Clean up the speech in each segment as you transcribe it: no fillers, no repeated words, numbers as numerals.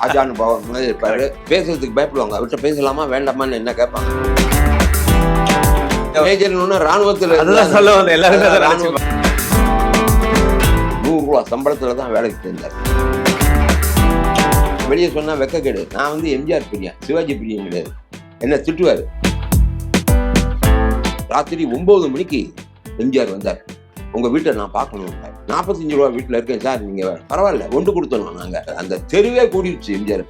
ஆஜானு பவன் மாதிரி இருப்பாரு. பேசுறதுக்கு பயப்படுவாங்க. அவர்கிட்ட பேசலாமா வேண்டாமான்னு என்ன கேட்பாங்க. மேஜர்னு ராணுவத்தில் எல்லாரும் ₹100 சம்பளத்துல தான் வேலைக்கு சேர்ந்தார். வெளியே சொன்னா வெக்கக்கேடு. நான் வந்து எம்ஜிஆர் பிரியம், சிவாஜி பிரியம் கிடையாது. என்ன திட்டுவாரு. ராத்திரி 9 மணிக்கு எம்ஜிஆர் வந்தார். உங்க வீட்டை நான் பார்க்கணும். ₹45 வீட்டுல இருக்கேன் சார். நீங்க பரவாயில்ல ஒன்று கொடுத்தோம். நாங்க அந்த தெருவே கூடிடுச்சு எம்ஜிஆர்.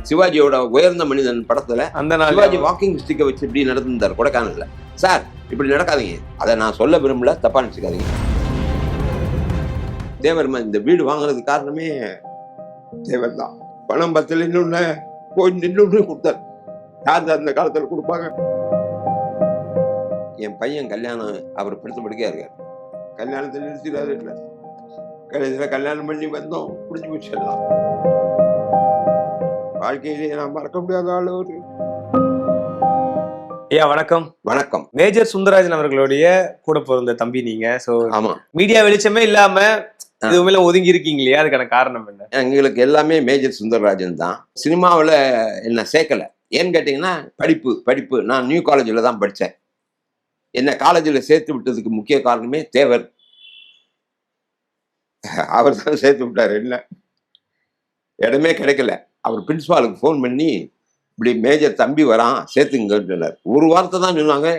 சிவாஜியோட உயர்ந்த மனிதன் படத்துல அந்த சிவாஜி வாக்கிங் ஸ்டிக்கை வச்சு இப்படி நடந்திருந்தார் கொடைக்கானல்ல. சார் இப்படி நடக்காதீங்க. அதை நான் சொல்ல விரும்பல, தப்பா நினைச்சுக்காதீங்க. தேவர் இந்த வீடு வாங்குறதுக்கு காரணமே தேவர் தான். பணம் பத்தில் இன்னொன்னு போய் நின்று கொடுத்தார். யார் அந்த காலத்துல கொடுப்பாங்க. என் பையன் கல்யாணம் அவர் பிடித்த படுக்கையா இருக்கார். கல்யாணத்தை நிறுத்திடாரு. இல்லை கடைசியில கல்யாணம் பண்ணி வந்தோம், புடிச்சு போச்சு எல்லாம். வாழ்க்கையிலேயே நான் மறக்க முடியாத ஆள் ஒரு. ஐயா வணக்கம். வணக்கம். மேஜர் சுந்தரராஜன் அவர்களுடைய கூட பிறந்த தம்பி நீங்க. சோ ஆமா, மீடியா வெளிச்சமே இல்லாம இதுவுமே ஒதுங்கி இருக்கீங்க இல்லையா? அதுக்கான காரணம் என்ன? எங்களுக்கு எல்லாமே மேஜர் சுந்தரராஜன் தான். சினிமாவில் என்ன சேர்க்கல. ஏன்னு கேட்டீங்கன்னா படிப்பு. நான் நியூ காலேஜில் தான் படித்தேன். என்ன காலேஜில் சேர்த்து விட்டதுக்கு முக்கிய காரணமே தேவர். அவர் தான் சேர்த்து விட்டார். என்ன இடமே கிடைக்கல. அவர் பிரின்சிபாலுக்கு ஃபோன் பண்ணி இப்படி மேஜர் தம்பி வரான் சேர்த்துங்கன்னு சொன்னார். ஒரு வார்த்தை தான் சொன்னாங்க.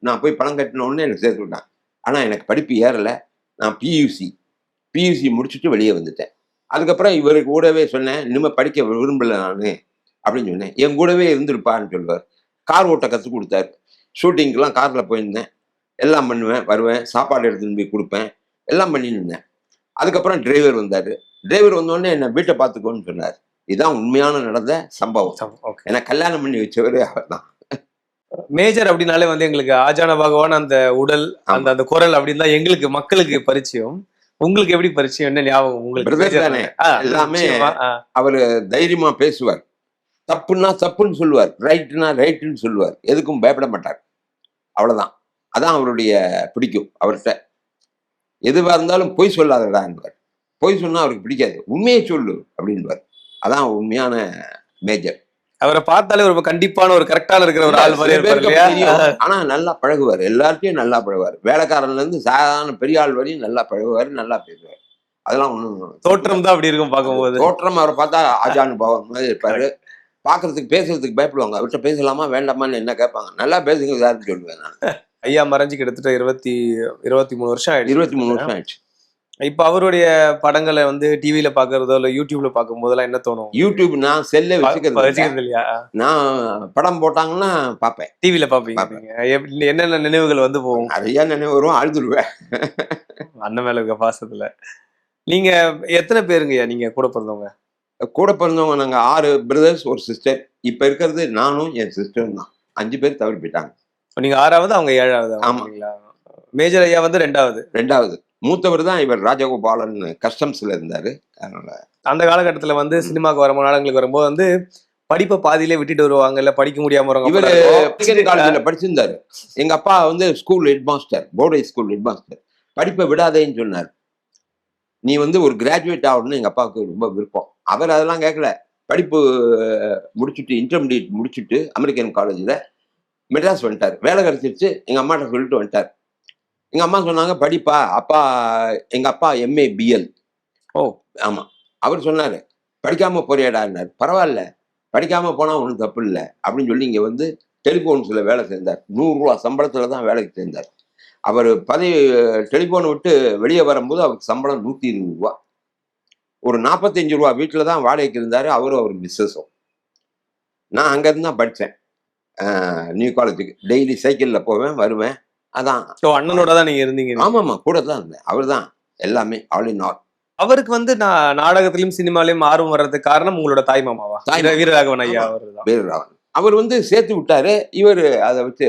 நான் போய் பணம் கட்டினோடனே எனக்கு சேர்த்து விட்டான். ஆனால் எனக்கு படிப்பு ஏறலை. நான் பியூசி முடிச்சுட்டு வெளியே வந்துட்டேன். அதுக்கப்புறம் இவருக்கு கூடவே சொன்னேன், இனிமேல் படிக்க விரும்பலை நான் அப்படின்னு சொன்னேன். என் கூடவே இருந்திருப்பான்னு சொல்லுவார். கார் ஓட்ட கற்றுக் கொடுத்தாரு. ஷூட்டிங்க்கெலாம் காரில் போயிருந்தேன். எல்லாம் பண்ணுவேன், வருவேன், சாப்பாடு எடுத்துன்னு போய் கொடுப்பேன், எல்லாம் பண்ணின்னு இருந்தேன். அதுக்கப்புறம் டிரைவர் வந்தார். டிரைவர் வந்தோடனே என்னை வீட்டை பார்த்துக்கோன்னு சொன்னார். இதுதான் உண்மையான நடந்த சம்பவம். ஏன்னா கல்யாணம் பண்ணி வச்சவரே அவர் தான். மேஜர் அப்படின்னாலே வந்து எங்களுக்கு ஆஜான பகவான் அந்த உடல் அந்த குரல் அப்படின்னு தான் எங்களுக்கு மக்களுக்கு பரிச்சயம். உங்களுக்கு எப்படி பரிச்சயம்? என்ன ஞாபகம் உங்களுக்கு? தானே எல்லாமே. அவரு தைரியமா பேசுவார். தப்புன்னா தப்புன்னு சொல்லுவார், ரைட்டுனா ரைட்டுன்னு சொல்லுவார். எதுக்கும் பயப்பட மாட்டார். அவ்வளவுதான். அதான் அவருடைய பிடிக்கும். அவர்கிட்ட எதுவாக இருந்தாலும் பொய் சொல்லாதடா என்பார். பொய் சொன்னா அவருக்கு பிடிக்காது. உண்மையை சொல்லு அப்படின்பார். அதான் உண்மையான மேஜர். அவரை பார்த்தாலே ஒரு கண்டிப்பான ஒரு கரெக்டான இருக்கிற ஒரு ஆள் மாதிரி. ஆனா நல்லா பழகுவார். எல்லார்ட்டையும் நல்லா பழகுவார். வேலைக்காரன்ல இருந்து சாதாரண பெரிய ஆள் வரையும் நல்லா பழகுவார், நல்லா பேசுவார். அதெல்லாம் ஒண்ணும் தோற்றம் தான் அப்படி இருக்கும் பார்க்கும்போது. தோற்றம் அவரை பார்த்தா ஆஜானு பவன் மாதிரி இருப்பாரு. பாக்குறதுக்கு பேசுறதுக்கு பயப்படுவாங்க. அவர்கிட்ட பேசலாமா வேண்டாமான்னு என்ன கேட்பாங்க. நல்லா பேசுங்க சார்னு சொல்லுவேன் நான். ஐயா மறைஞ்சு கிட்டத்தட்ட 23 வருஷம் ஆயிடுச்சு. 23 வருஷம் ஆயிடுச்சு. இப்ப அவருடைய படங்களை வந்து டிவில பாக்குறதோ இல்ல யூடியூப்ல பார்க்கும் போதெல்லாம் என்ன தோணும்? யூடியூப் நான் செல்ல வச்சுக்கிறது இல்லையா. நான் படம் போட்டாங்கன்னா பாப்பேன். டிவில பாப்பீங்க. என்னென்ன நினைவுகள் வந்து போகும்? நிறைய நினைவு வரும். அழுதுருவேன் அண்ணன் மேல இருக்க பாசத்துல. நீங்க எத்தனை பேருங்கய்யா நீங்க கூட பிறந்தவங்க? கூட பிறந்தவங்க நாங்க 6 பிரதர்ஸ், ஒரு சிஸ்டர். இப்ப இருக்கிறது நானும் என் சிஸ்டரும் தான். 5 பேர் தவறி போயிட்டாங்க. நீங்க 6வது, அவங்க 7வது. ஆமாங்களா? மேஜர் ஐயா வந்து 2வது. மூத்தவர் தான் இவர் ராஜகோபாலன், கஸ்டம்ஸ்ல இருந்தாரு. அதனால அந்த காலகட்டத்துல வந்து சினிமாக்கு வரும்போது, நாடகங்களுக்கு வரும்போது வந்து படிப்பை பாதியிலே விட்டுட்டு வருவாங்க, இல்ல படிக்க முடியாம இவரு காலேஜ்ல படிச்சிருந்தாரு. எங்க அப்பா வந்து school head master, board school head master. படிப்பை விடாதேன்னு சொன்னார். நீ வந்து ஒரு கிராஜுவேட் ஆகணும்னு எங்க அப்பாவுக்கு ரொம்ப விருப்பம். அவர் அதெல்லாம் கேட்கல. படிப்பு முடிச்சுட்டு, இன்டர்மீடியட் முடிச்சுட்டு அமெரிக்கன் காலேஜ்ல மெட்ராஸ் வந்துட்டார். வேலை கிடைச்சிருச்சு. எங்க அம்மாட்ட சொல்லிட்டு வந்துட்டார். எங்க அம்மா சொன்னாங்க படிப்பா. எங்க அப்பா MA BL. ஆமா. அவர் சொன்னாரு படிக்காம போறியாடான்னாரு. பரவாயில்ல, படிக்காம போனா ஒன்றும் தப்பு இல்லை அப்படின்னு சொல்லி இங்க வந்து டெலிபோன்ஸ்ல வேலை சேர்ந்தார். ₹100 சம்பளத்துல தான் வேலைக்கு சேர்ந்தார். அவர் டெலிபோனை விட்டு வெளியே வரும்போது அவருக்கு சம்பளம் ₹120. ஒரு ₹45 வீட்டுல தான் வாடகைக்கு இருந்தாரு. அவரும் அவர் மிஸ்ஸஸும். நான் அங்க இருந்து தான் படித்தேன். நியூ காலேஜுக்கு டெய்லி சைக்கிள்ல போவேன், வருவேன். அதான். அண்ணனோட தான் நீங்க இருந்தீங்க? ஆமாமா, கூட தான் இருந்தேன். அவர் தான் எல்லாமே, ஆல் இன் ஆல். அவருக்கு வந்து நாடகத்திலும் சினிமாலையும் ஆர்வம் வர்றதுக்கு காரணம் உங்களோட தாய் மாமாவா? வீரராகவன் ஐயா. வீரராகவன் அவர் வந்து சேர்த்து விட்டாரு. இவர் அதை வச்சு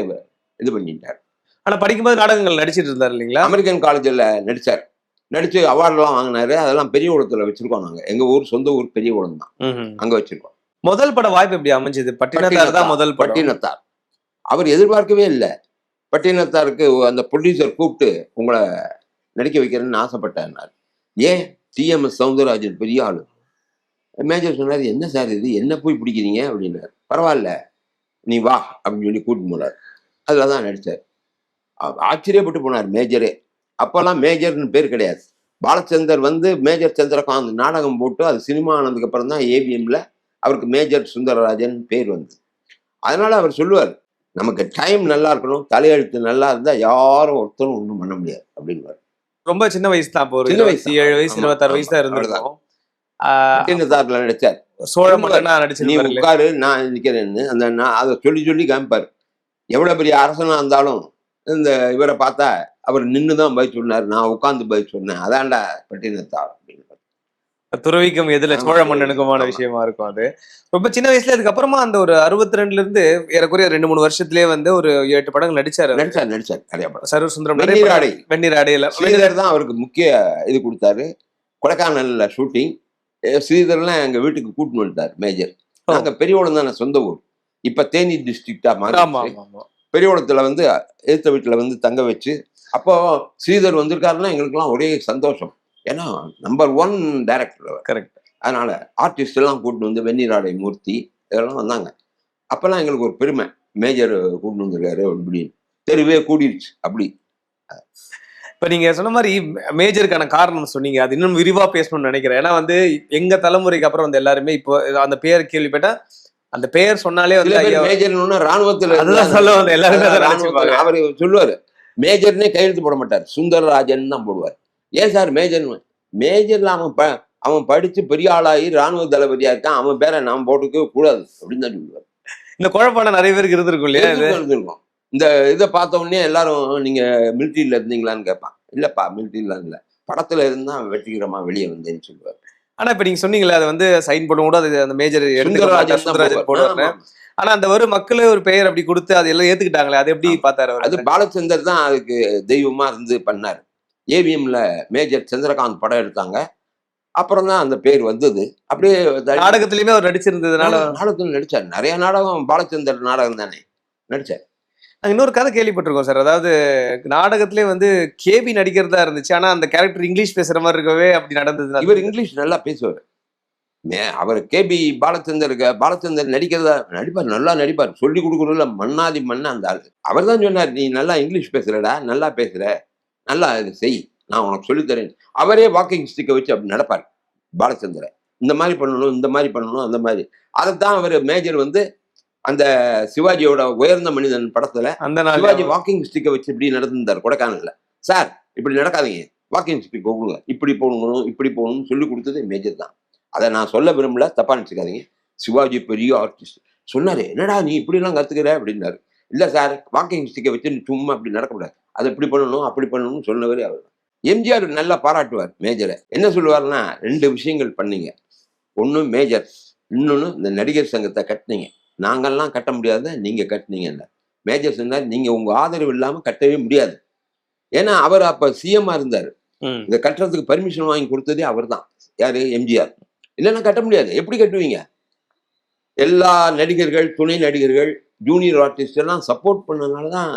இது பண்ணிட்டார். ஆனா படிக்கும்போது நாடகங்கள் நடிச்சிட்டு இருந்தாரு இல்லைங்களா? அமெரிக்கன் காலேஜில் நடிச்சார். நடிச்சு அவார்டெல்லாம் வாங்கினாரு. அதெல்லாம் பெரிய குளத்துல வச்சிருக்கோம் நாங்க. எங்க ஊர் சொந்த ஊர் பெரிய குளம் தான், அங்க வச்சிருக்கோம். முதல் பட வாய்ப்பு எப்படி அமைஞ்சது? பட்டினத்தார் தான் முதல் படம். பட்டினத்தார். அவர் எதிர்பார்க்கவே இல்லை. பட்டினத்தாருக்கு அந்த ப்ரொடியூசர் கூப்பிட்டு உங்களை நடிக்க வைக்கிறேன்னு ஆசைப்பட்டார். ஏன்? TMS சௌந்தரராஜன் பெரிய ஆளு, மேஜர் சொன்னார், என்ன சார் இது, என்ன போய் பிடிக்கிறீங்க அப்படின்னாரு. பரவாயில்ல நீ வா அப்படின்னு சொல்லி கூட்டிட்டு போனார். அதில் தான் நடித்தார். ஆச்சரியப்பட்டு போனார் மேஜரே. அப்போல்லாம் மேஜர்னு பேர் கிடையாது. பாலச்சந்தர் வந்து மேஜர் சந்திரகாந்த் நாடகம் போட்டு அது சினிமா ஆனதுக்கு அப்புறம் தான் ஏவிஎம்ல அவருக்கு மேஜர் சுந்தரராஜன் பேர் வந்தது. அதனால அவர் சொல்லுவார், நமக்கு டைம் நல்லா இருக்கணும், தலையெழுத்து நல்லா இருந்தா யாரும் ஒருத்தரும் ஒன்றும் பண்ண முடியாது அப்படின்வார். ரொம்ப சின்ன வயசு தான். இப்போ ஒரு சின்ன வயசு 27 வயசு ஆமா, 26 ஆமா, வயசு தான் அவ்வளவுதான். இருந்திருக்கும். பட்டினத்தார்ல நடிச்சார். சோழ மன்னனா நீ நடிச்சிருப்பாரு. உட்காரு நான் நிக்கிறேன்னு அந்த அதை சொல்லி சொல்லி காமிப்பார். எவ்வளவு பெரிய அரசனா இருந்தாலும் இந்த இவரை பார்த்தா அவர் நின்றுதான் பதில் சொன்னார், நான் உட்கார்ந்து பதில் சொன்னேன், அதான்டா பட்டினத்தார் அப்படின்னு. துறவிக்கும் எதுல சோழ மன்னனுக்குமான விஷயமா இருக்கும் அது. ரொம்ப சின்ன வயசுல அதுக்கப்புறமா அந்த ஒரு 62ல இருந்து ஏறக்குறைய 2-3 வருஷத்துலயே வந்து ஒரு 7 படங்கள் நடிச்சாரு. நடிச்சார் நிறைய படம். சர்வ சுந்தரம், வெந்நீர் ஆடை. வெந்நீர் ஆடையில ஸ்ரீதர் தான் அவருக்கு முக்கிய இது கொடுத்தாரு. கொடைக்கானல்ல ஷூட்டிங். ஸ்ரீதர்லாம் எங்க வீட்டுக்கு கூட்டின்னு வந்துட்டார் மேஜர். நாங்க பெரியகுளம் தானே சொந்த ஊர். இப்ப தேனி டிஸ்ட்ரிக்டா மாறி பெரியகுளத்துல வந்து எதிர்த்த வீட்டுல வந்து தங்க வச்சு, அப்போ ஸ்ரீதர் வந்திருக்காருன்னா எங்களுக்கெல்லாம் ஒரே சந்தோஷம். ஏன்னா நம்பர் 1 டைரக்டர் அவர். கரெக்ட். அதனால ஆர்டிஸ்ட் எல்லாம் கூட்டிட்டு வந்து வெந்நீராடை மூர்த்தி இதெல்லாம் வந்தாங்க. அப்பெல்லாம் எங்களுக்கு ஒரு பெருமை, மேஜர் கூட்டிட்டு வந்திருக்காரு அப்படின்னு. தெருவே கூடிருச்சு அப்படி. இப்ப நீங்க சொன்ன மாதிரி மேஜருக்கான காரணம் சொன்னீங்க, அது இன்னும் விரிவா பேசணும்னு நினைக்கிறேன். ஏன்னா வந்து எங்க தலைமுறைக்கு அப்புறம் வந்து எல்லாருமே இப்போ அந்த பேர் கேள்விப்பட்டா அந்த பெயர் சொன்னாலே வந்து மேஜர் ராணுவத்துல எல்லாருமே அவரு சொல்லுவாரு, மேஜர்னே கையெழுத்து போட மாட்டார், சுந்தரராஜன் தான் போடுவார். ஏன் சார் மேஜர்? மேஜர்ல அவன் படிச்சு பெரிய ஆளாகி ராணுவ தளபதியா இருக்கான், அவன் பேரை நாம் போட்டுக்க கூடாது அப்படின்னு தான் சொல்லுவார். இந்த குழப்பான நிறைய பேருக்கு இருந்திருக்கும் இல்லையா? இருந்திருக்கும். இந்த இதை பார்த்த உடனே எல்லாரும் நீங்க மிலிட்டரியில இருந்தீங்களான்னு கேட்பான். இல்லப்பா மிலிட்டரியில இல்ல, படத்துல இருந்தா வெற்றிகரமா வெளியே வந்தேன்னு சொல்லுவார். ஆனா இப்ப நீங்க சொன்னீங்களே அதை வந்து சைன் பண்ணும் கூட அது அந்த மேஜர் சுந்தரராஜன் போடுவாங்க. ஆனா அந்த ஒரு மக்களே ஒரு பெயர் அப்படி கொடுத்து அது எல்லாம் ஏத்துக்கிட்டாங்களே, அது எப்படி பார்த்தாரு? அது பாலச்சந்தர் தான் அதுக்கு தெய்வமா இருந்து பண்ணாரு. ஏவிஎம்ல மேஜர் சந்திரகாந்த் படம் எடுத்தாங்க, அப்புறம் தான் அந்த பேர் வந்தது. அப்படியே நாடகத்திலயுமே அவர் நடிச்சிருந்ததுனால நாடகத்துல நடிச்சார். நிறைய நாடகம் பாலச்சந்தர் நாடகம் தானே நடிச்சார். இன்னொரு கதை கேள்விப்பட்டிருக்கோம் சார். அதாவது நாடகத்திலே வந்து கேபி நடிக்கிறதா இருந்துச்சு, ஆனா அந்த கேரக்டர் இங்கிலீஷ் பேசுற மாதிரி இருக்கவே அப்படி நடந்தது. இவர் இங்கிலீஷ் நல்லா பேசுவார். அவர் கேபி பாலச்சந்தர் நடிக்கிறதா நடிப்பார், நல்லா நடிப்பார். சொல்லி கொடுக்குறதுல மண்ணாதி மண்ணா அந்த ஆளு. அவர் தான் சொன்னார், நீ நல்லா இங்கிலீஷ் பேசுறடா, நல்லா பேசுற, நல்லா இது செய், நான் உனக்கு சொல்லித்தரேன். அவரே வாக்கிங் ஸ்டிக்கை வச்சு அப்படி நடப்பார் பாலச்சந்தரை. இந்த மாதிரி பண்ணணும், இந்த மாதிரி பண்ணணும், அந்த மாதிரி. அதைத்தான் அவர் மேஜர் வந்து அந்த சிவாஜியோட உயர்ந்த மனிதன் படத்துல அந்த சிவாஜி வாக்கிங் ஸ்டிக்கை வச்சு இப்படி நடந்திருந்தார் கொடைக்கானல்ல. சார் இப்படி நடக்காதீங்க, வாக்கிங் ஸ்டிக் கொடுங்க, இப்படி போகணும் இப்படி போகணும்னு சொல்லி கொடுத்தது மேஜர் தான். அதை நான் சொல்ல விரும்பல, தப்பா நினைச்சுக்காதீங்க. சிவாஜி பெரிய ஆர்டிஸ்ட் சொன்னாரு, என்னடா நீ இப்படி எல்லாம் கத்துக்கிற அப்படின்னாரு. இல்ல சார், வாக்கிங் ஸ்டிக்கை வச்சு சும்மா அப்படி நடக்கக்கூடாது, அதை இப்படி பண்ணணும் அப்படி பண்ணணும்னு சொன்னவரே அவர். எம்ஜிஆர் நல்லா பாராட்டுவார் மேஜரை. என்ன சொல்லுவாருன்னா, 2 விஷயங்கள் பண்ணீங்க. ஒண்ணு மேஜர், இன்னொன்னு இந்த நடிகர் சங்கத்தை கட்டினீங்க. நாங்கெல்லாம் கட்ட முடியாத, நீங்க கட்டினீங்க. மேஜர் சொன்னார், நீங்க உங்க ஆதரவு இல்லாம கட்டவே முடியாது. ஏன்னா அவர் அப்ப சிஎம்மா இருந்தாரு. இதை கட்டுறதுக்கு பர்மிஷன் வாங்கி கொடுத்ததே அவர் தான். யாரு? எம்ஜிஆர். இல்லைன்னா கட்ட முடியாது. எப்படி கட்டுவீங்க? எல்லா நடிகர்கள், துணை நடிகர்கள், ஜூனியர் ஆர்டிஸ்ட் எல்லாம் சப்போர்ட் பண்ணதுனாலதான்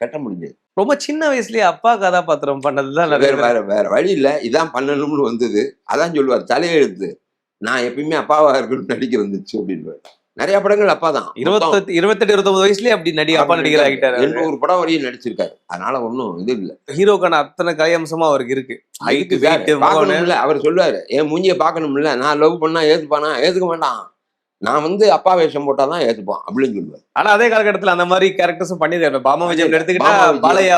கட்ட முடிஞ்சது. ரொம்ப சின்ன வயசுலயே அப்பா கதாபாத்திரம் பண்ணதுதான் வேற வழி இல்ல, இதான் பண்ணணும்னு வந்தது. அதான் சொல்லுவார், தலையெழுத்து, நான் எப்பயுமே அப்பாவா இருக்கணும்னு நடிக்க வந்துச்சு அப்படின்னு. நிறைய படங்கள் அப்பா தான். 28-29 வயசுலயே அப்படி அப்பா நடிகர் ஆகிட்டாரு. 800 படம் வரையும் நடிச்சிருக்காரு. அதனால ஒன்னும் இது இல்ல. ஹீரோக்கான அத்தனை கலையம்சமா அவருக்கு இருக்கு. அவர் சொல்லுவாரு, என் மூஞ்சிய பாக்கணும்ல, நான் லவ் பண்ணா ஏத்துப்பானா? ஏத்துக்க மாட்டான், நான் வந்து அப்பா வேஷம் போட்டாதான் ஏத்துப்பான் அப்படின்னு சொல்லுவாரு. ஆனா அதே காலகட்டத்துல அந்த மாதிரி கேரக்டர்ஸும் பண்ணிருக்காரு. பாமா விஜயம் எடுத்துக்கிட்டா பாலையா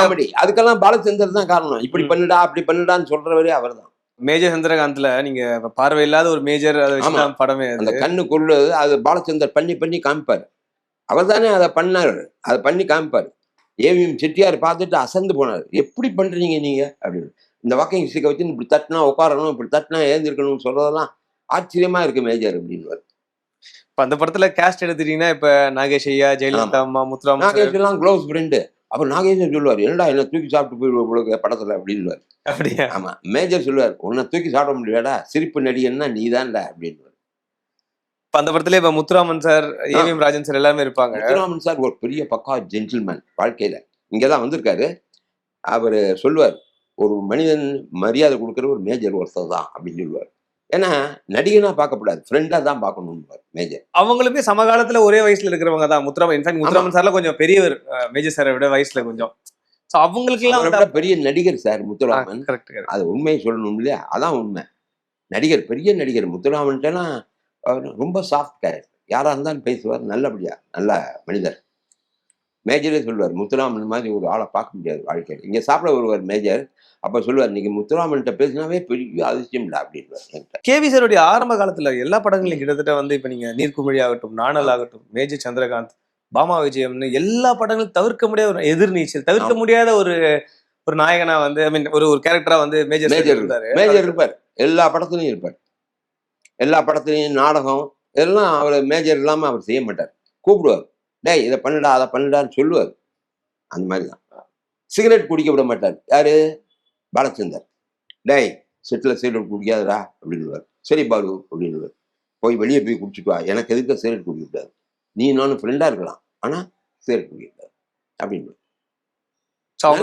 காமெடி, அதுக்கெல்லாம் பாலச்சந்தர் தான் காரணம். இப்படி பண்ணுடா அப்படி பண்ணுடான்னு சொல்றவரே அவர் தான். மேஜர் சந்திரகாந்த்ல நீங்க பார்வை இல்லாத ஒரு மேஜர் படமே, அந்த கண்ணு கொள்ளு அது பாலச்சந்தர் பண்ணி காமிப்பாரு. அவர் தானே அதை பண்ணாரு, அதை பண்ணி காமிப்பாரு. ஏவிஎம் செட்டியார் பார்த்துட்டு அசந்து போனார், எப்படி பண்றீங்க நீங்க அப்படின்னு. இந்த வாக்கிங் ஸ்டிக்கை வச்சு இப்படி தட்டினா உட்காரணும், இப்படி தட்டினா ஏந்திருக்கணும்னு சொல்றதெல்லாம் ஆச்சரியமா இருக்கு மேஜர் அப்படின்னு. இப்ப அந்த படத்துல கேஸ்ட் எடுத்துட்டீங்கன்னா, இப்ப நாகேஷ் ஐயா, ஜெயலலிதா அம்மா, முத்துராமன், நாகேஷ் எல்லாம் க்ளோஸ் ஃப்ரெண்டு. அப்ப நாகேஷ் சொல்லுவார், என்னடா என்ன தூக்கி சாப்பிட்டு போயிடுவோம் படத்துல அப்படின்னு. அப்படியா? ஆமா, மேஜர் சொல்லுவார், உன்னை தூக்கி சாப்பிட முடியாடா, சிரிப்பு நடிகன்னா நீதான்டா அப்படின்னு. அந்த படத்துல இப்ப Muthuraman sir, AVM Rajan sir எல்லாமே இருப்பாங்க. முத்துராமன் சார் ஒரு பெரிய பக்கா ஜென்டில்மேன் வாழ்க்கையில. இங்கதான் வந்திருக்காரு. அவரு சொல்லுவார், ஒரு மனிதன் மரியாதை கொடுக்குற ஒரு மேஜர் ஒருத்தர் தான் அப்படின்னு சொல்லுவார். ஏன்னா நடிகனா பார்க்கக்கூடாது, ஃப்ரெண்டா தான் பார்க்கணும் மேஜர். அவங்களுமே சமகாலத்துல ஒரே வயசுல இருக்கிறவங்க தான். முத்துராமன் இன்ஃபேக்ட் முத்துராமன் சார்லாம் கொஞ்சம் பெரியவர், மேஜர் சாரை விட வயசுல கொஞ்சம். சோ அவங்களுக்கு எல்லாம் அவரை விட பெரிய நடிகர் சார் முத்துராமன். கரெக்ட். அது உண்மையை சொல்லணும் இல்லையா, அதான் உண்மை. நடிகர், பெரிய நடிகர் முத்துராமன்ட்டனா ரொம்ப சாஃப்ட் கேரக்டர், யாரா இருந்தாலும் பேசுவார் நல்லபடியா, நல்ல மனிதர். மேஜரே சொல்லுவார், முத்துராமன் மாதிரி ஒரு ஆளை பார்க்க முடியாது வாழ்க்கையில். இங்க சாப்பிட வருவார் மேஜர், அப்ப சொல்லுவார், நீங்க முத்துராமன்கிட்ட பேசினாவே பெரிய அதிசயம்டா அப்படின்வார் என்கிட்ட. கேவி சாருடைய ஆரம்ப காலத்துல எல்லா படங்களையும் கிட்டத்தட்ட வந்து இப்ப நீங்க நீர்க்குமிழி ஆகட்டும், நாணல் ஆகட்டும், மேஜர் சந்திரகாந்த், பாமா விஜயம்னு எல்லா படங்களும் தவிர்க்க முடியாத ஒரு எதிர்நீச்சல், தவிர்க்க முடியாத ஒரு ஒரு நாயகனா வந்து ஐ மீன் ஒரு ஒரு கேரக்டரா வந்து மேஜர் இருந்தாரு. மேஜர் இருப்பார், எல்லா படத்துலையும் இருப்பார். எல்லா படத்துலையும் நாடகம் இதெல்லாம் அவர் மேஜர் இல்லாம அவர் செய்ய மாட்டார். கூப்பிடுவார், டேய் இதை பண்ணுடா அதை பண்ணுடான்னு சொல்லுவார். அந்த மாதிரி தான். சிகரெட் குடிக்க விட மாட்டார். யாரு? பாலச்சந்தர். டேய் செட்டில் சிகரெட் குடிக்காதடா அப்படின்னுவார். சரி பாலு அப்படின்னுவார். போய் வெளியே போய் குடிச்சிட்டு வா, எனக்கு எதுக்கு சிகரெட் குடிக்கக்கூடாது, நீ நானும் ஃப்ரெண்டாக இருக்கலாம், ஆனால் சிகரெட் குடிக்கக்கூடாது அப்படின்னு.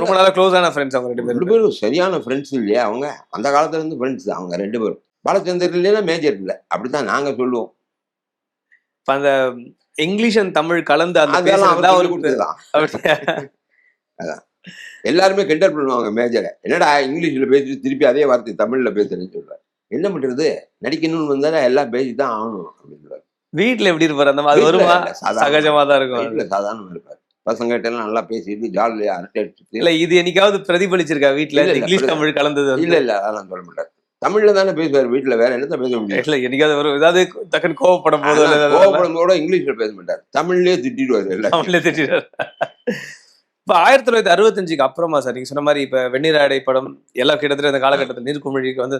ரொம்ப நாளா க்ளோஸான ஃப்ரெண்ட்ஸ் அவங்க ரெண்டு பேரும். சரியான ஃப்ரெண்ட்ஸ் இல்லையா அவங்க, அந்த காலத்துல இருந்து ஃப்ரெண்ட்ஸ் அவங்க ரெண்டு பேரும். பாலச்சந்தர் இல்லைன்னா மேஜர் இல்லை, அப்படித்தான் நாங்க சொல்லுவோம். அந்த இங்கிலீஷ் அண்ட் தமிழ் கலந்து அந்த அதான் எல்லாருமே கிண்டல் பண்ணுவாங்க மேஜரை, என்னடா இங்கிலீஷ்ல பேசிட்டு திருப்பி அதே வார்த்தை தமிழ்ல பேசுறேன்னு சொல்றாரு. என்ன பண்றது, நடிக்கணும்னு வந்தா எல்லாம் பேசிதான் ஆகணும் அப்படின்னு. வீட்டுல எப்படி இருப்பாரு அந்த மாதிரி? வருமா? சகஜமா தான் இருக்கும். வீட்டுல சாதாரணமா இருப்பாரு, பசங்க கிட்ட எல்லாம் நல்லா பேசிட்டு ஜாலியா அரட்டை அடிச்சுட்டு. இல்ல இது என்னைக்காவது பிரதிபலிச்சிருக்கா வீட்டுல இங்கிலீஷ் தமிழ் கலந்தது? இல்ல அதெல்லாம் சொல்ல மாட்டாரு, தமிழ்ல தானே பேசுவார் வீட்டுல, வேற என்னதான் பேச முடியும்? இல்ல என்னைக்காவது ஒரு ஏதாவது டக்குன்னு கோவப்படும் போது இங்கிலீஷ்ல பேச மாட்டார், தமிழ்லயே திட்டிடுவாரு, எல்லாம் தமிழ்ல திட்டிடுவாரு. இப்ப 1965க்கு அப்புறமா சார் நீங்க சொன்ன மாதிரி இப்ப வெந்நீர் ஆடை படம் எல்லாம் கிட்டத்தட்ட இந்த காலகட்டத்தில் நீர்க்குமிழிக்கு வந்து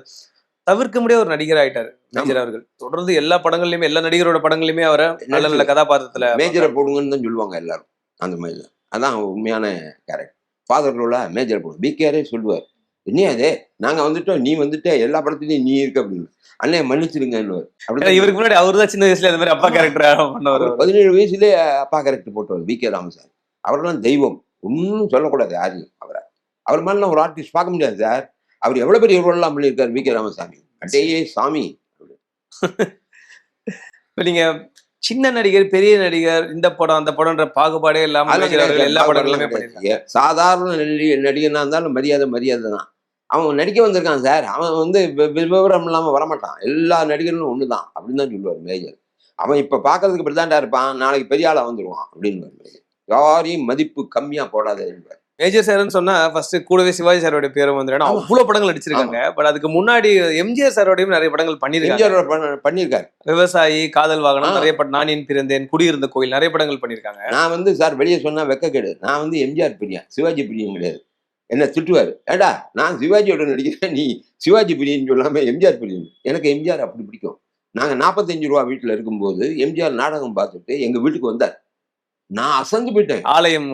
தவிர்க்க முடியாத ஒரு நடிகர் ஆயிட்டாரு மேஜர் அவர்கள். தொடர்ந்து எல்லா படங்கள்லயுமே எல்லா நடிகரோட படங்கள்லயுமே அவரை நல்ல நல்ல கதாபாத்திரத்துல மேஜரை போடுங்கன்னு தான் சொல்லுவாங்க எல்லாரும். அந்த மாதிரி தான், அதான் உண்மையான கேரக்டர். ஃபாதர் ரோல மேஜர் போடும். பிகேஆரே சொல்லுவார், என்ன அதே நாங்க வந்துட்டோம், நீ வந்துட்ட எல்லா படத்துலயும் நீ இருக்க அப்படின்னு. அண்ணே மன்னிச்சிருங்கன்னு. இவருக்கு முன்னாடி அவரு தான் சின்ன வயசுல அந்த மாதிரி அப்பா கேரக்டர் பண்ணவர். 17 வயசுலேயே அப்பா கேரக்டர் போட்டவர் வி கே ராமசாமி. அவரெல்லாம் தெய்வம், ஒன்னும் சொல்லக்கூடாது யாரையும். அவர் மாதிரிலாம் ஒரு ஆர்டிஸ்ட் பார்க்க முடியாது சார். அவர் எவ்வளவு பெரிய ரோல்லாம் பண்ணியிருக்காரு வி கே ராமசாமி, அட்டேயே சாமி. இப்ப நீங்க சின்ன நடிகர் பெரிய நடிகர் இந்த படம் அந்த படம்ன்ற பாகுபாடே இல்லாம எல்லா படங்களுமே பண்ணிருக்காங்க. சாதாரண நடிகனா இருந்தாலும் மரியாதை தான். அவன் நடிக்க வந்திருக்கான் சார், அவன் வந்து விவரம் இல்லாம வரமாட்டான். எல்லா நடிகர்களும் ஒண்ணுதான் அப்படின்னு தான் சொல்லுவார் மேஜர். அவன் இப்ப பாக்குறதுக்கு இப்படிதான்டா இருப்பான், நாளைக்கு பெரிய ஆளா வந்துருவான் அப்படின்னு. யாரையும் மதிப்பு கம்மியா போடாத என்பார். மேஜர் சார்னு சொன்னா ஃபர்ஸ்ட் கூடவே சிவாஜி சாரோட பேரும் வந்து அவ்வளவு படங்கள் நடிச்சிருக்காங்க. பட் அதுக்கு முன்னாடி எம்ஜிஆர் சாரோடையும் நிறைய படங்கள் பண்ணிருக்காரு. விவசாயி, காதல் வாகனம், நிறைய படம், நான் என் பிறந்தேன், குடியிருந்த கோயில், நிறைய படங்கள் பண்ணிருக்காங்க. நான் வந்து சார் வெளியே சொன்னா வெக்கக்கேடு, நான் வந்து எம்ஜிஆர் பிரியன், சிவாஜி பிரியன் கிடையாது. என்ன திட்டுவாரு, ஏடா நான் சிவாஜியோட நடிக்கிறேன், நீ சிவாஜி பிரியன்னு சொல்லாம எம்ஜிஆர் பிரியன். எனக்கு எம்ஜிஆர் அப்படி பிடிக்கும். நாங்க 45 ரூபா வீட்டுல இருக்கும்போது எம்ஜிஆர் நாடகம் பார்த்துட்டு எங்க வீட்டுக்கு வந்தார். நான் அசந்து போயிட்டேன். ஆலயம்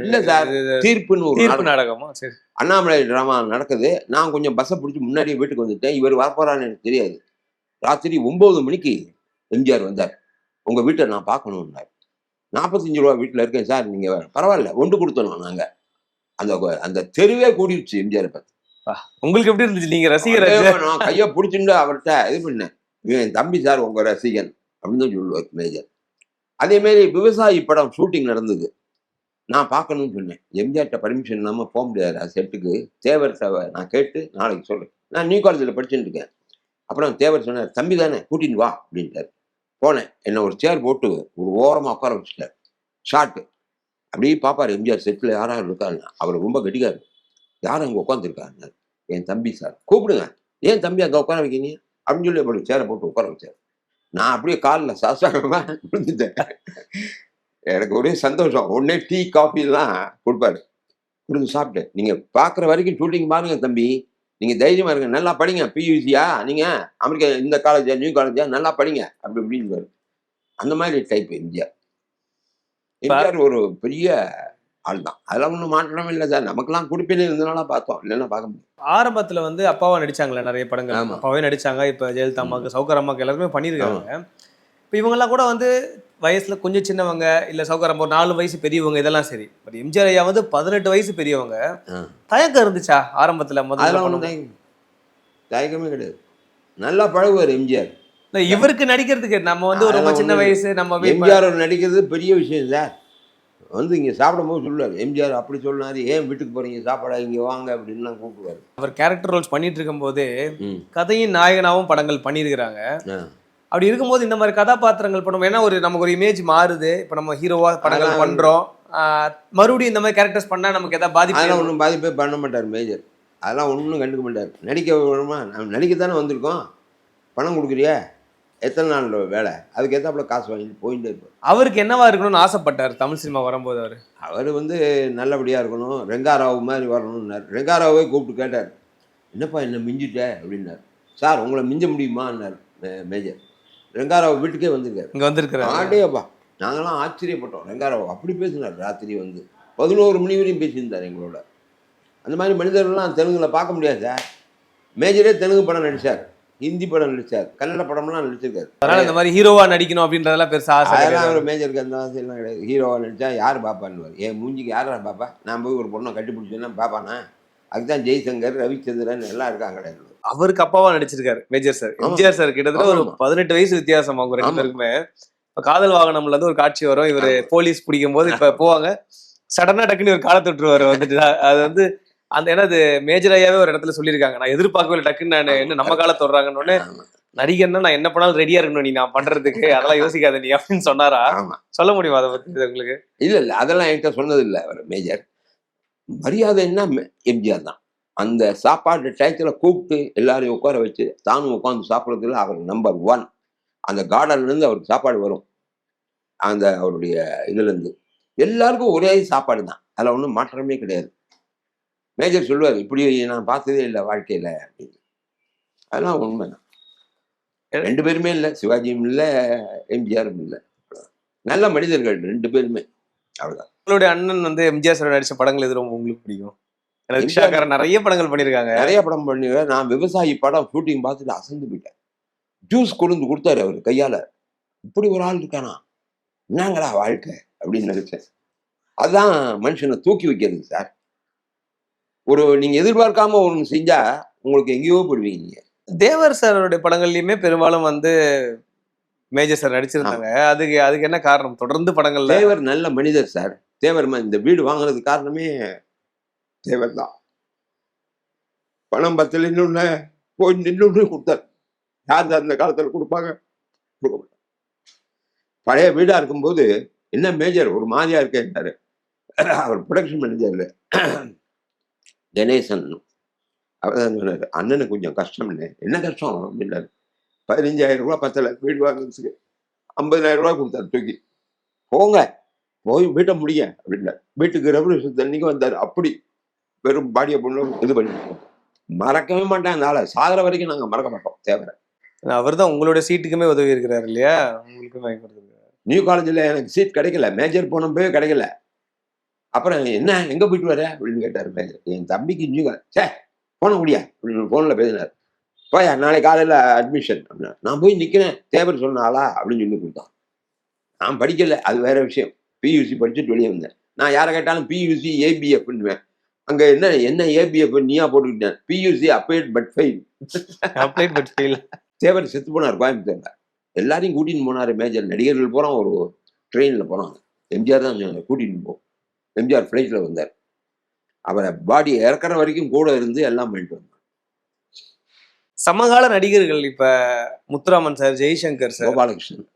இல்ல சார், தீர்ப்புன்னு ஒரு நாடகமா, சரி, அண்ணாமலை டிராமா நடக்குது. நான் கொஞ்சம் பஸ்ஸை பிடிச்சி முன்னாடியே வீட்டுக்கு வந்துட்டேன். இவர் வரப்போறான்னு எனக்கு தெரியாது. ராத்திரி 9 மணிக்கு எம்ஜிஆர் வந்தார். உங்க வீட்டை நான் பார்க்கணும்னார். 45 ரூபா வீட்டுல இருக்கேன் சார், நீங்க பரவாயில்ல ஒன்று கொடுத்தோம். நாங்க அந்த அந்த தெருவே கூடிடுச்சு எம்ஜிஆர் பார்த்து. உங்களுக்கு எப்படி இருந்துச்சு? நீங்க ரசிகர்? நான் கையை பிடிச்சிட்டு அவர்கிட்ட இது பண்ணேன், என் தம்பி சார் உங்க ரசிகன் அப்படின்னு தான் சொல்லுவார் மேஜர். அதே மாதிரி விவசாயி படம் ஷூட்டிங் நடந்தது, நான் பார்க்கணும்னு சொன்னேன். எம்ஜிஆர்ட்ட பர்மிஷன் இல்லாமல் போக முடியாது செட்டுக்கு. தேவர் நான் கேட்டு நாளைக்கு சொல்றேன். நான் நியூ காலேஜில் படிச்சுட்டு இருக்கேன். அப்புறம் தேவர் சொன்னார், தம்பி தானே கூட்டின்னு வா அப்படின்ட்டார். போனேன். என்னை ஒரு சேர் போட்டு ஒரு ஓரமாக உட்கார வச்சுட்டார். ஷார்ட்டு அப்படியே பார்ப்பார் எம்ஜிஆர் செட்டில் யாராவது இருக்காரு. அவர் ரொம்ப கெட்டிக்காரு. யாரும் அங்கே உட்காந்துருக்காரு? என் தம்பி சார். கூப்பிடுங்க. ஏன் தம்பி அங்கே உட்கார வைக்கிங்க அப்படின்னு சொல்லி அப்படி சேரை போட்டு உட்கார வச்சார். நான் அப்படியே காலில் சாஸ்தாகமா விழுந்துட்டேன். எனக்கு ஒரே சந்தோஷம். உடனே டீ காஃபி எல்லாம் கொடுப்பாரு. கொடுத்து சாப்பிட்டேன். நீங்க பார்க்குற வரைக்கும் ஷூட்டிங் பாருங்க தம்பி, நீங்க தைரியமா இருங்க, நல்லா படிங்க. பியூசியா நீங்க அமெரிக்கா இந்த காலேஜா நியூ காலேஜா நல்லா படிங்க அப்படி இப்படின்னு. அந்த மாதிரி டைப் எம்ஜிஆர். எம்ஜிஆர் ஒரு பெரிய ஆள் தான், அதெல்லாம் ஒன்றும் மாற்றமே இல்லை சார். நமக்கெல்லாம் குடிப்பில இருந்தனால பார்த்தோம், இல்லைன்னா பார்க்க முடியும். ஆரம்பத்துல வந்து அப்பாவா நடிச்சாங்களே நிறைய படங்கள், அப்பாவே நடிச்சாங்க. இப்ப ஜெயலலிதா அம்மாவுக்கு, சௌகர் அம்மாவுக்கு எல்லாருமே பண்ணியிருக்காங்க. இப்போ இவங்கெல்லாம் கூட வந்து வயசுல கொஞ்சம் சின்னவங்க, இல்ல சௌகர் அம்மா 4 வயசு பெரியவங்க, இதெல்லாம் சரி. பட் எம்ஜிஆர் ஐயா வந்து 18 வயசு பெரியவங்க. தயக்கம் இருந்துச்சா ஆரம்பத்துல? அதெல்லாம் ஒன்றும் தயக்கமே கிடையாது. நல்லா பழகுவார் எம்ஜிஆர். இல்ல, இவருக்கு நடிக்கிறதுக்கு நம்ம வந்து ஒரு ரொம்ப அதெல்லாம் சின்ன ஒண்ணும் இல்ல. வயசு நம்ம போய் எம்ஜிஆர் நடிக்கிறது பெரிய விஷயம் சார். வந்து இங்க சாப்பிடும்போது சொல்லுவாரு, எம்ஜிஆர் அப்படி சொன்னாரு, "ஏன் வீட்டுக்கு போறீங்க? சாப்பாடா இங்க வாங்க" அப்படின்லாம் கூப்பிடுவாரு. அவர் கேரக்டர் ரோல்ஸ் பண்ணிட்டு இருக்கும்போதே ம். கதையின் நாயகனாவும் படங்கள் பண்ணியிருக்கிறாங்க. ஆ. அப்படி இருக்கும்போது இந்த மாதிரி கதாபாத்திரங்கள் பண்ணும் ஏன்னா நமக்கு ஒரு இமேஜ் மாறுது. இப்போ நம்ம ஹீரோவா படங்கள் அதெல்லாம் பண்றோம். மறுபடியும் இந்த மாதிரி கேரக்டர்ஸ் பண்ணா நமக்கு ஏதாவது பாதிப்பு அதெல்லாம் ஒண்ணும் பாதிப்பே பண்ண மாட்டாரு மேஜர். அதெல்லாம் ஒண்ணும் கண்டுக்க மாட்டாரு. நடிக்க வேணுமா? நம்ம நடிக்கத்தானே வந்திருக்கோம். பணம் குடுக்குறியா? எத்தன நாள் வேலை? அதுக்கு ஏத்தாப்புல காசு வாங்கிட்டு போயிட்டே இருப்பாரு. அவருக்கு என்னவா இருக்கணும்னு ஆசைப்பட்டார் தமிழ் சினிமா வரும்போது அவரு? அவரு வந்து நல்லபடியா இருக்கணும். ரெங்காராவ் மாரி வரணும்னாரு. ரெங்காராவே கூப்பிட்டு கேட்டாரு. "என்னப்பா என்ன மிஞ்சிட்ட?" அப்படின்னாரு. "சார் உங்கள மிஞ்ச முடியுமான்னாரு மேஜர். ரெங்காராவ் வீட்டுக்கே வந்திருக்காரு. இங்க வந்திருக்கிறாரு. அடேயப்பா! நாங்கலாம் ஆச்சரியப்பட்டோம். ரெங்காராவ் அப்படி பேசினார் ராத்திரி வந்து. 11 மணி வரையும் பேசியிருந்தார் எங்களோட. அந்த மாரி மனிதர்கள்லாம் தெலுங்குல பார்க்க முடியாது சார். மேஜரே தெலுங்கு படம் நடிச்சார். ஹிந்தி படம் நடிச்சார். கன்னட படம்லாம் நடிச்சிருக்காரு. அதனால இந்த மாதிரி ஹீரோவா நடிக்கணும் அப்படின்றதெல்லாம் பெருசா ஆசை அதெல்லாம் கிடையாது. ஒரு மேஜருக்கு அந்த ஆசையெல்லாம் கிடையாது. ஹீரோவா நடிச்சா யார் பாப்பான்னுவாரு. என் மூஞ்சிக்கு யார்ரா பாப்பா? நான் போய் ஒரு பொண்ணை கட்டிப்பிடிச்சேன்னா பாப்பானா? அதுக்கு தான் ஜெய்சங்கர், ரவிச்சந்திரன் எல்லாம் இருக்காங்களே. அவருக்கு அப்பாவா நடிச்சிருக்காரு மேஜர் சார். ஆமா. எம்ஜிஆர் சார் கிட்டத்தட்ட ஒரு ஆமாமா. 18 வயசு வித்தியாசம் அவங்க ரெண்டு ஆமா. பேருக்குமே. இப்ப காதல் வாகனம்ல இருந்து ஒரு காட்சி வரும். இவரு ஆமா. போலீஸ் பிடிக்கும் போது இப்ப போவாங்க. சடனா டக்குன்னு ஒரு காலத்து விட்டுருவாரு வந்துட்டு. அது வந்து அந்த ஏன்னா அது மேஜர் ஐயாவே ஒரு இடத்துல சொல்லியிருக்காங்க. நான் எதிர்பார்க்கவே இல்லை. டக்குன்னு நான் ஆமா. என்ன நம்ம காலத்து வர்றாங்கன்னு ஆமா. நடிகர்னா நான் என்ன பண்ணாலும் ரெடியா இருக்கணும் நீ நான் பண்றதுக்கு. அதெல்லாம் யோசிக்காத நீ அப்படின்னு சொன்னாரா? ஆமா. சொல்ல முடியுமா அதை பத்தி உங்களுக்கு? இல்ல. அதெல்லாம் என்கிட்ட சொன்னதில்ல அவரு மேஜர். மரியாதைன்னா எம்ஜிஆர் தான். அந்த சாப்பாடு டயத்துல கூப்பிட்டு எல்லாரையும் உட்கார வச்சு, தானும் உட்கார்ந்து சாப்பிடுறதுல அவர் நம்பர் 1. அந்த கார்டன்லேருந்து அவருக்கு சாப்பாடு வரும். அந்த அவருடைய இதுலேருந்து. எல்லாருக்கும் ஒரே சாப்பாடு தான். அதுல ஒண்ணும் மாற்றமே கிடையாது. மேஜர் சொல்லுவாரு, "இப்படி நான் பார்த்ததே இல்ல வாழ்க்கையில" அப்படின்னு. அதெல்லாம் உண்மைதான். 2 பேருமே இல்ல. சிவாஜியும் இல்ல, எம்ஜிஆரும் இல்ல. நல்ல மனிதர்கள் 2 பேருமே. அவ்வளவுதான். உங்களுடைய அண்ணன் வந்து எம்ஜிஆர் சார் நடிச்ச படங்கள் எது ரொம்ப உங்களுக்கு பிடிக்கும்? ஏன்னா எம்ஜிஆர் ரிக்ஷாக்காரன் நிறைய படங்கள் பண்ணியிருக்காங்க. நெறைய படம் பண்ணிருக்காரு. நான் விவசாயி படம் ஷூட்டிங் பார்த்துட்டு அசந்து போயிட்டேன். ஜூஸ் கொண்டு குடுத்தாரு அவரு கையால. இப்படி ஒரு ஆள் இருக்கானா? என்னங்கடா வாழ்க்கை? அப்படின்னு நினைச்சேன். அதான் மனுஷன தூக்கி வைக்கிறது சார். நீங்க எதிர்பார்க்காம ஒண்ணு செஞ்சா, உங்களுக்கு எங்கேயோ போயிடுவீங்க நீங்க. தேவர் சாரோட படங்கள்லயுமே பெரும்பாலும் வந்து மேஜர் சார் ஆமா. நடிச்சிருந்தாங்க. அதுக்கு அதுக்கு என்ன காரணம்? தொடர்ந்து படங்கள்ல தேவர் நல்ல மனிதர் சார். தேவர் இந்த வீடு வாங்குனதுக்கு காரணமே தேவர் தான். பணம் பத்தலைன்னு போய் நின்னு குடுத்தாரு. யார் அந்த காலத்துல குடுப்பாங்க? குடுக்க மாட்டாங்க. பழைய வீடா இருக்கும்போது, "என்ன மேஜர் ஒரு மாதிரியா இருக்கேன்னாரு." அவர் புரொடக்ஷன் மேனேஜர் கணேசன். அவர் தான் சொன்னாரு, "அண்ணனுக்கு கொஞ்சம் கஷ்டம்னு." "என்ன கஷ்டம்?" அப்படின்னாரு. ரூ. 15,000 பத்தல வீடு வாங்குறதுக்கு. ரூ. 50,000 குடுத்தாரு தூக்கி. "போங்க, போய் வீட்ட முடிங்க" அப்படின்னாரு. வீட்டுக்கு ரெவல்யூஷன் அன்னைக்கு வந்தாரு. அப்படி வெறும் பாடிய பொண்ணு இது பண்ணிட்டோம். மறக்கவே மாட்டேன் அந்த ஆள. சாகுற வரைக்கும் நாங்க மறக்க மாட்டோம் தேவர. அவர் தான் உங்களுடைய சீட்டுக்குமே உதவி இருக்கிறாரு இல்லையா? உங்களுக்கும் வாங்கி கொடுத்திருக்காரு. நியூ காலேஜ்ல எனக்கு சீட் கிடைக்கல. மேஜர் போனப்பவே கிடைக்கல. அப்புறம் "என்ன எங்க போயிட்டு வர?" அப்படின்னு கேட்டாரு மேஜர். "என் தம்பிக்கு நியூ காலேஜ்." "ச்சே போன முடியா?" அப்படின்னு ஃபோன்ல பேசினாரு. "போயா நாளைக்கு காலையில அட்மிஷன்" அப்படின்னாரு. நான் போய் நிக்கிறேன். தேவர் சொன்ன ஆளா அப்படின்னு சொல்லி குடுத்தான். நான் படிக்கல. அது வேற விஷயம். பியூசி படிச்சுட்டு வெளிய வந்தேன். நான் யார கேட்டாலும் பியூசி, ஏபிஎஃப்ன்னுவேன். அங்க என்ன என்ன ஏபிஎஃப் நீயா போட்டுக்கிட்டேன். PUC applied but fail. Applied but fail. Thevar செத்து போனார் கோயம்புத்தூர்ல. எல்லாரையும் கூட்டின்னு போனாரு மேஜர். நடிகர்கள் பூரா ஒரு ட்ரெயின்ல போனாங்க. எம்ஜிஆர் தான் கூட்டிட்டு எம்ஜிஆர் ஃப்ளைட்ல வந்தார். அவர பாடி இறக்குற வரைக்கும் கூட இருந்து எல்லாம் பண்ணிட்டு வந்தார். சமகால நடிகர்கள் இப்ப Muthuraman sir, Jaishankar sir, Gopalakrishnan.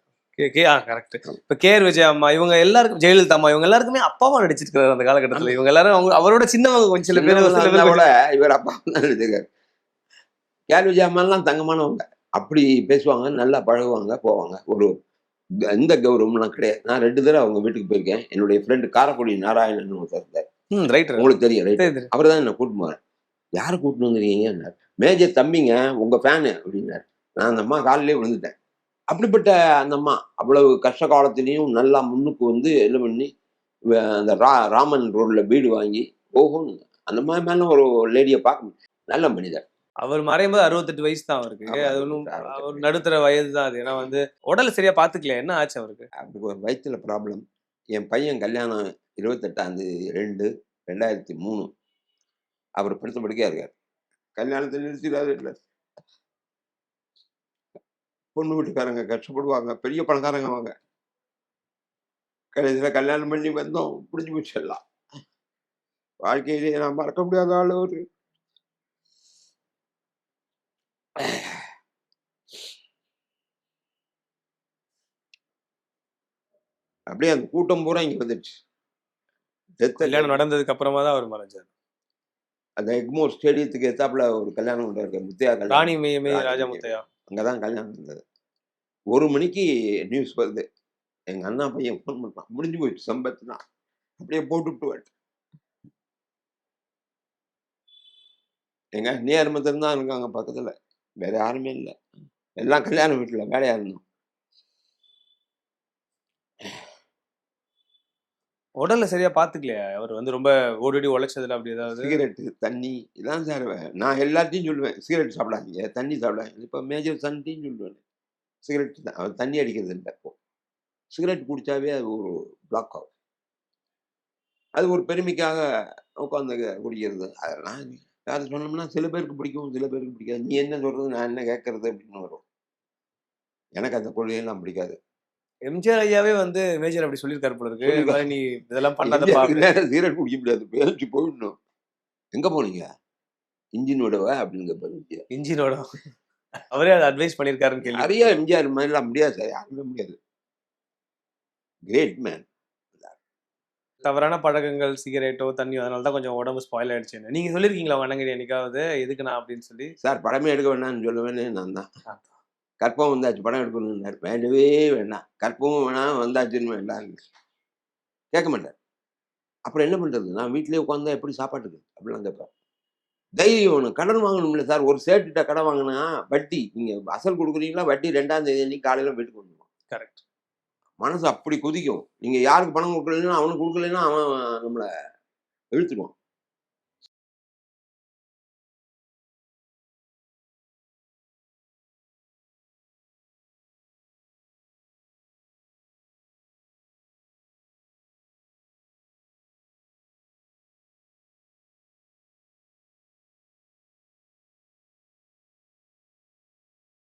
Correct. இப்ப கேஆர் விஜயா அம்மா இவங்க எல்லாருக்கும், ஜெயலலிதா அம்மா இவங்க எல்லாருக்குமே அப்பாவா நடிச்சிருக்காரு அந்த காலகட்டத்துல. இவங்க எல்லாரும் அவரோட சின்னவங்க கொஞ்சம் சில பேர் கூட இவர் அப்பா தான் நடிச்சிருக்காரு. கேஆர் விஜயா அம்மாலாம் தங்கமானவங்க. அப்படி பேசுவாங்க, நல்லா பழகுவாங்க, போவாங்க. எந்த கௌரவம்லாம் கிடையாது. நான் 2 தடவ அவங்க வீட்டுக்கு போயிருக்கேன். என்னுடைய ஃப்ரெண்ட் காரக்குடி நாராயணன் ஒருத்தர் இருந்தார். ரைட். உங்களுக்கு தெரியும் ரைட். தெரியுது. அவர் தான் என்ன கூட்டின்னு போனார். "யார கூட்டின்னு வந்திருக்கீங்கன்னாரு. மேஜர் தம்பிங்க உங்க ஃபேனு" அப்படின்னாரு. நான் அந்த அம்மா காலிலேயே விழுந்துட்டேன். அப்படிப்பட்ட அந்த அம்மா அவ்வளவு கஷ்ட காலத்திலயும் நல்லா முன்னுக்கு வந்து இது பண்ணி அந்த ராமன் ரோட்ல வீடு வாங்கி ஓஹோன்னு அந்த மாதிரி மேல ஒரு லேடியை பார்க்க நல்ல மனிதர். அவர் மறையும்போது 68 வயசு தான் அவருக்கு. ஆமா, அது ஒண்ணும் 68. ஒரு நடுத்தர வயது தான் அது. ஏன்னா வந்து உடல் சரியா பாத்துக்கல. என்ன ஆச்சு அவருக்கு? அவருக்கு ஒரு வயித்துல ப்ராப்ளம். என் பையன் கல்யாணம் 28/2/2003. அவர் படுத்த படுக்கையா இருக்கார். கல்யாணத்தை நிறுத்திடாரு இல்ல. பொண்ணு வீட்டுக்காரங்க கஷ்டப்படுவாங்க, பெரிய பணக்காரங்க அவங்க. கடைசியில கல்யாணம் பண்ணி வந்தோம், முடிஞ்சு போச்சு எல்லாம். வாழ்க்கையிலேயே நான் மறக்க முடியாத ஆளு அவரு. அப்படியே அந்த கூட்டம் பூரா இங்க வந்துடுச்சு. கல்யாணம் நடந்ததுக்கு அப்புறமா தான் அவர் மறைஞ்சார். அந்த எக்மோர் ஸ்டேடியத்துக்கு எத்தாப்புல ஒரு கல்யாணம் மண்டபம் இருக்கு, முத்தையா ராணி கல்யாணம். மெய்யமே ராணி ராஜா மெய்யமே. முத்தையா. அங்கதான் கல்யாணம் இருந்தது. 1 மணிக்கு நியூஸ் வருது. எங்க அண்ணா பையன் ஃபோன் பண்றான். முடிஞ்சு போச்சு சம்பத்து தான். அப்படியே போட்டுவிட்டு வந்துட்டேன். எங்க நேர் மாத்திரம் தான் இருக்காங்க பக்கத்துல. வேற யாருமே இல்ல. எல்லாம் கல்யாண வீட்டுல வேலையா இருந்தோம். உடல்ல சரியா பாத்துக்கலையா? அவர் வந்து ரொம்ப ஓடி உழைச்சதுல அப்படி ஏதாவது? சிகரெட்டு, தண்ணி இதான் சார் நான் எல்லாத்தையும் சொல்லுவேன். சிகரெட் சாப்பிடாதீங்க, தண்ணி சாப்பிடாதீங்க. இப்ப மேஜர் சன்டையும் சொல்லுவேன். சிகரெட் தான். அவர் தண்ணி அடிக்கிறது இல்ல இப்போ. சிகரெட் குடிச்சாவே அது ஒரு பிளாக் ஆகும். அது ஒரு பெருமைக்காக உட்காந்து குடிக்கிறது. அதெல்லாம் அது சொன்னோம்னா சில பேருக்கு பிடிக்கும், சில பேருக்கு பிடிக்காது. நீ என்ன சொல்றது, நான் என்ன கேட்கறது அப்படின்னு வரும். எனக்கு அந்த கொள்கையெல்லாம் பிடிக்காது. எம்ஜிஆர் ஐயாவே வந்து மேஜர் அப்படி சொல்லியிருக்காரு போல இருக்கு. இந்த சொல்லிருக்காரு. மாதிரி நீ இதெல்லாம் பண்ணாதப்பா எம்ஜிஆருக்கு அப்படின்னு. நேரம் சிகரெட் குடிக்க முடியாது. பேச்சு போயிடணும். எங்க போனீங்க? இன்ஜின் விடவா அப்படின்னு கேட்பாரு எம்ஜிஆர். இன்ஜினோட அவரே அதை அட்வைஸ் பண்ணியிருக்காருன்னு கேள்வி. நிறைய எம்ஜிஆர் மாதிரிலாம் முடியாது சார். யாருமே முடியாது. Great man. தவறான பழக்கங்கள், சிகரெட்டோ, தண்ணியோ அதனால தான் கொஞ்சம் உடம்பு ஸ்பாயில் ஆயிடுச்சுன்னு. நீங்க சொல்லியிருக்கீங்களா உங்க அண்ணங்கிட்ட என்னைக்காவது? எதுக்கு நான் அப்படின்னு சொல்லி? சார் படமே எடுக்க வேணாம்னு சொல்லுவேனே நான் தான். கற்பகம் வந்தாச்சு படம் எடுக்கணும்னாரு. வேண்டவே வேண்டாம். கற்பகம் வேணாம், வந்தாச்சுன்னு வேண்டாம். கேட்க மாட்டார். அப்புறம் என்ன பண்றது? நான் வீட்டிலேயே உட்கார்ந்தா எப்படி சாப்பாட்டுக்கு? அப்படிலாம் கேட்பார். தைரியம் வேணும். கடன் வாங்கணும்ல சார். ஒரு சேட்டுட்ட கடன் வாங்குனா வட்டி. நீங்க அசல் குடுக்குறீங்களா? வட்டி 2ஆம் தேதி அன்னைக்கு காலையில வீட்டுக்கு வந்துரும். கரெக்ட். மனசு அப்படி கொதிக்கும். நீங்க யாருக்கு பணம் குடுக்கலைன்னா, அவனுக்கு குடுக்கலைன்னா அவன் நம்மள இழுத்துருவான்.